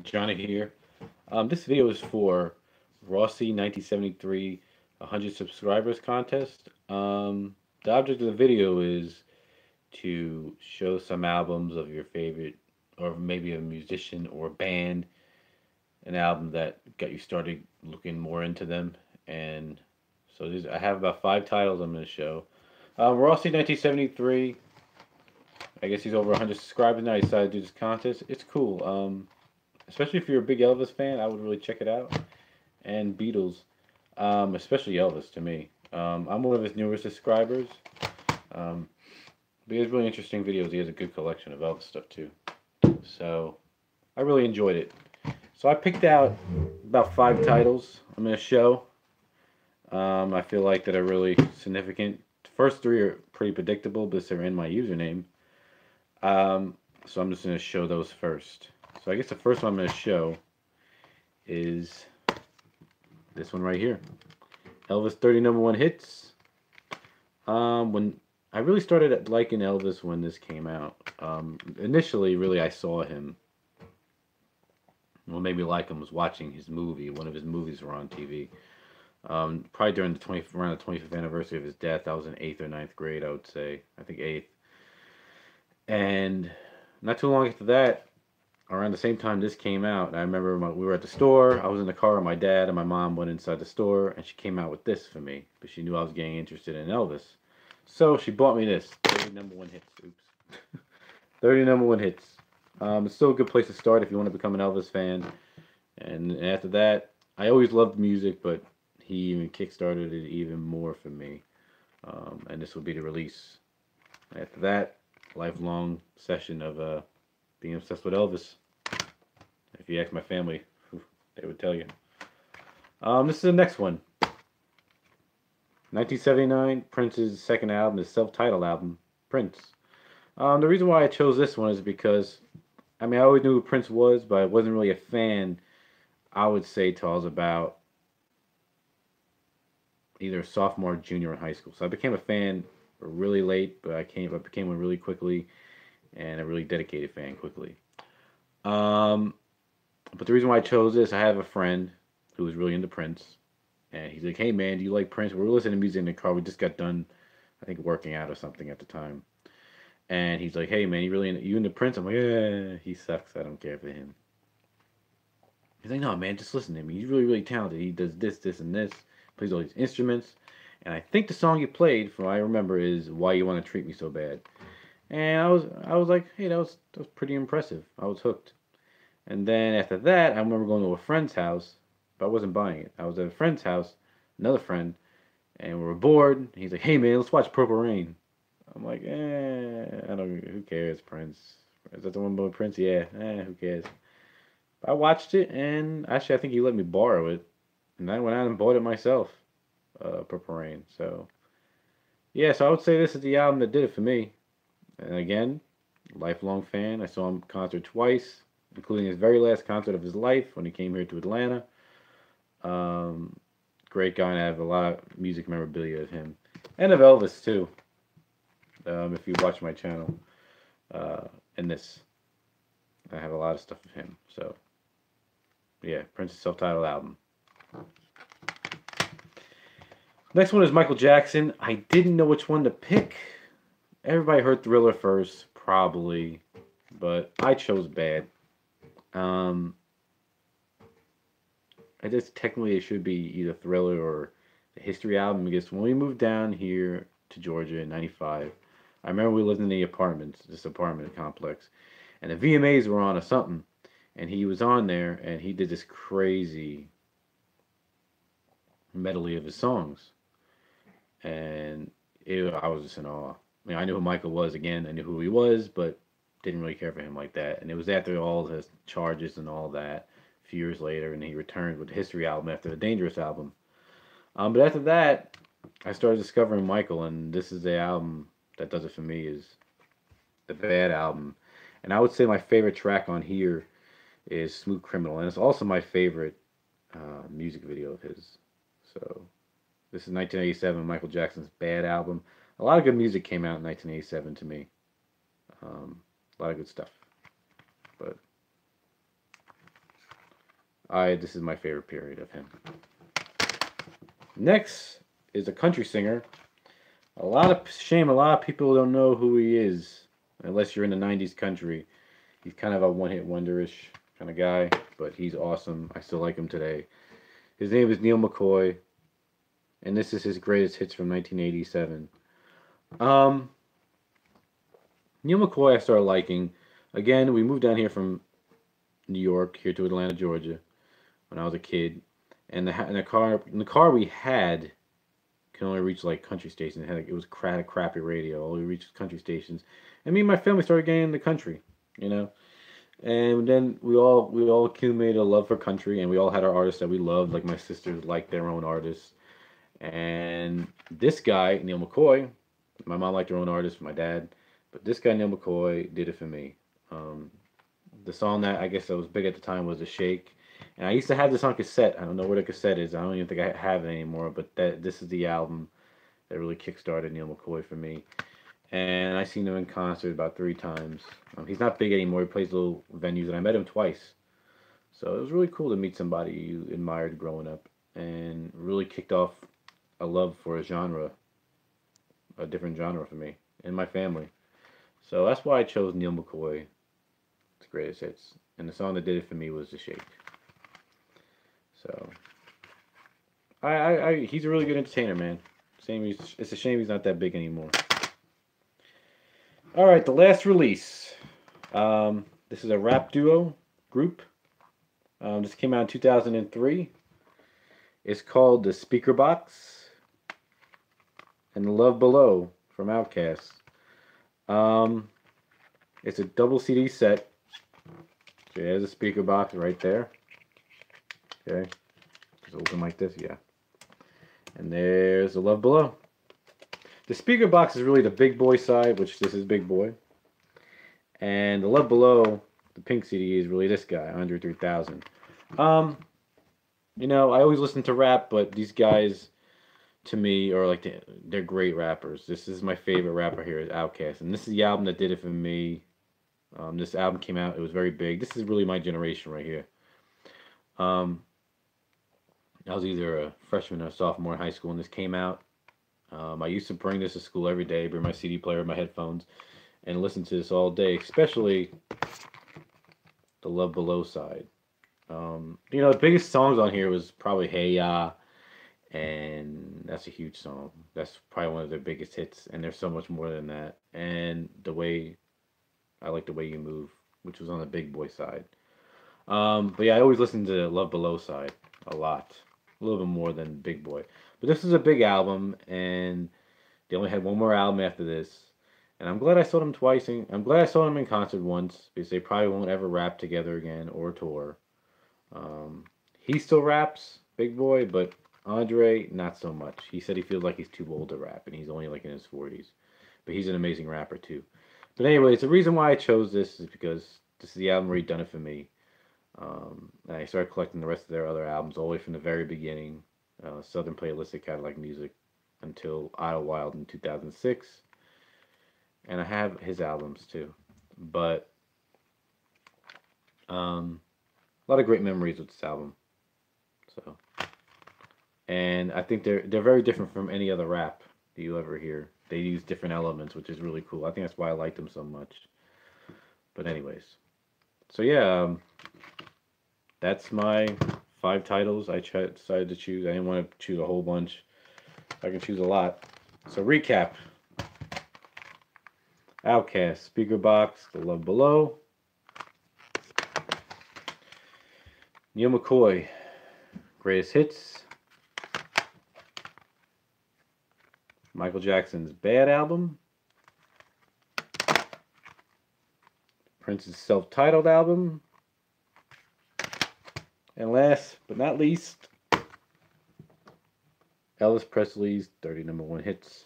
Johnny here. This video is for Rossi 1973 100 subscribers contest. The object of the video is to show some albums of your favorite, or maybe a musician or band, an album that got you started looking more into them. And so I have about five titles I'm going to show. Rossi 1973. I guess he's over 100 subscribers now. He decided to do this contest. It's cool. Especially if you're a big Elvis fan, I would really check it out. And Beatles, especially Elvis to me. I'm one of his newer subscribers. Um, but he has really interesting videos. He has a good collection of Elvis stuff too. So I really enjoyed it. So I picked out about five titles I'm going to show. I feel like that are really significant. The first three are pretty predictable because they're in my username. So I'm just going to show those first. So I guess the first one I'm going to show is this one right here. Elvis 30 number one hits. When I really started liking Elvis when this came out. Initially, really, I saw him. What made me like him was watching his movie. One of his movies were on TV. Probably during around the 25th anniversary of his death. I was in 8th or ninth grade, I would say. I think 8th. And not too long after that, around the same time this came out, I remember we were at the store. I was in the car with my dad, and my mom went inside the store, and she came out with this for me, but she knew I was getting interested in Elvis. So she bought me this 30 number one hits. Oops. 30 number one hits. It's still a good place to start if you want to become an Elvis fan. And after that, I always loved music, but he even kickstarted it even more for me. And this will be the release. After that, lifelong session of being obsessed with Elvis. If you ask my family, they would tell you. This is the next one. 1979, Prince's second album, his self-titled album, Prince. The reason why I chose this one is because, I mean, I always knew who Prince was, but I wasn't really a fan, I would say, till I was about either sophomore or junior in high school. So I became a fan really late, but I became one really quickly, and a really dedicated fan quickly. But the reason why I chose this, I have a friend who was really into Prince, and he's like, "Hey man, do you like Prince?" We were listening to music in the car. We just got done, I think, working out or something at the time. And he's like, "Hey man, you into Prince?" I'm like, "Yeah, he sucks. I don't care for him." He's like, "No man, just listen to him. He's really, really talented. He does this, this, and this. Plays all these instruments." And I think the song he played, from what I remember, is "Why You Want to Treat Me So Bad." And I was like, "Hey, that was pretty impressive." I was hooked. And then after that, I remember going to a friend's house, but I wasn't buying it. I was at a friend's house, another friend, and we were bored. He's like, "Hey man, let's watch Purple Rain." I'm like, I don't. Who cares, Prince? Is that the one about Prince? Yeah. Who cares? I watched it, and actually, I think he let me borrow it, and I went out and bought it myself. Purple Rain. So yeah, so I would say this is the album that did it for me. And again, lifelong fan. I saw him concert twice, including his very last concert of his life when he came here to Atlanta. Um, Great guy, and I have a lot of music memorabilia of him. And of Elvis, too. If you watch my channel. In this, I have a lot of stuff of him. So, yeah, Prince's self-titled album. Next one is Michael Jackson. I didn't know which one to pick. Everybody heard Thriller first, probably. But I chose Bad. I guess technically it should be either Thriller or the History album, because when we moved down here to Georgia in '95, I remember we lived in the apartments, this apartment complex, and the VMAs were on or something, and he was on there, and he did this crazy medley of his songs, and I was just in awe. I mean, I knew who Michael was again, I knew who he was, but didn't really care for him like that, and it was after all his charges and all that, a few years later, and he returned with the History album after the Dangerous album. But after that, I started discovering Michael, and this is the album that does it for me, is the Bad album. And I would say my favorite track on here is Smooth Criminal, and it's also my favorite music video of his. So this is 1987, Michael Jackson's Bad album. A lot of good music came out in 1987 to me. A lot of good stuff. But This is my favorite period of him. Next is a country singer. A lot of people don't know who he is unless you're in the 90s country. He's kind of a one-hit wonderish kind of guy, but he's awesome. I still like him today. His name is Neal McCoy, and this is his greatest hits from 1987. Um, Neal McCoy I started liking. Again, we moved down here from New York here to Atlanta, Georgia, when I was a kid, and the car we had could only reach like country stations. It was crappy radio. Only reached country stations, and me and my family started getting in the country, you know. And then we all accumulated a love for country, and we all had our artists that we loved. Like my sisters liked their own artists, and this guy Neal McCoy, my mom liked her own artist, my dad, but this guy Neal McCoy did it for me. Um, the song that I guess that was big at the time was "The Shake," and I used to have this on cassette. I don't know where the cassette is. I don't even think I have it anymore. But this is the album that really kickstarted Neal McCoy for me. And I seen him in concert about 3 times. He's not big anymore. He plays little venues, and I met him twice. So it was really cool to meet somebody you admired growing up, and really kicked off a love for a different genre for me and my family. So that's why I chose Neal McCoy, the greatest hits. And the song that did it for me was "The Shake." So he's a really good entertainer, man. It's a shame he's not that big anymore. All right, the last release. This is a rap duo group. This came out in 2003. It's called The Speaker Box and The Love Below from Outkast. It's a double CD set. So there's a speaker box right there. Okay. Just open like this, yeah. And there's The Love Below. The speaker box is really the big boy side, which this is big boy. And The Love Below, the pink CD, is really this guy, Andre 3000. I always listen to rap, but these guys, to me, are like they're great rappers. This is my favorite rapper here, is Outkast, and this is the album that did it for me. This album came out; it was very big. This is really my generation right here. I was either a freshman or a sophomore in high school when this came out. I used to bring this to school every day, bring my CD player, my headphones, and listen to this all day, especially the Love Below side. The biggest songs on here was probably Hey Ya, and that's a huge song. That's probably one of their biggest hits, and there's so much more than that. And I like The Way You Move, which was on the big boy side. But yeah, I always listen to Love Below side a lot, a little bit more than Big Boy. But this is a big album, and they only had one more album after this. And I'm glad I saw them twice. I'm glad I saw them in concert once, because they probably won't ever rap together again or tour. He still raps, Big Boy, but Andre, not so much. He said he feels like he's too old to rap, and he's only like in his 40s. But he's an amazing rapper, too. But anyways, the reason why I chose this is because this is the album where he done it for me. And I started collecting the rest of their other albums all the way from the very beginning. Southern Playalistic Cadillac Music until Idlewild in 2006. And I have his albums too. But a lot of great memories with this album. So, and I think they're very different from any other rap that you ever hear. They use different elements, which is really cool. I think that's why I like them so much. But anyways, so yeah, that's my 5 titles I decided to choose. I didn't want to choose a whole bunch. I can choose a lot. So recap. Outkast, Speaker Box, The Love Below. Neal McCoy, Greatest Hits. Michael Jackson's Bad Album. Prince's self-titled album. And last but not least, Elvis Presley's 30 #1 hits.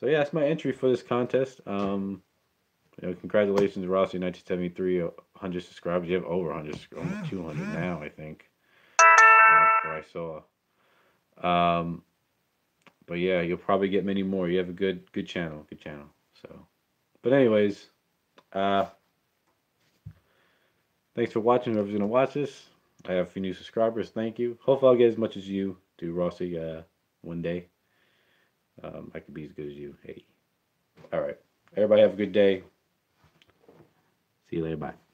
So yeah, that's my entry for this contest. Congratulations, Rossi, 1973, 100 subscribers. You have over 100, almost 200 now, I think. That's what I saw. But yeah, you'll probably get many more. You have a good channel, So, but anyways, thanks for watching. Whoever's gonna watch this, I have a few new subscribers. Thank you. Hopefully, I'll get as much as you do, Rossi. One day, I could be as good as you. Hey, all right. Everybody have a good day. See you later. Bye.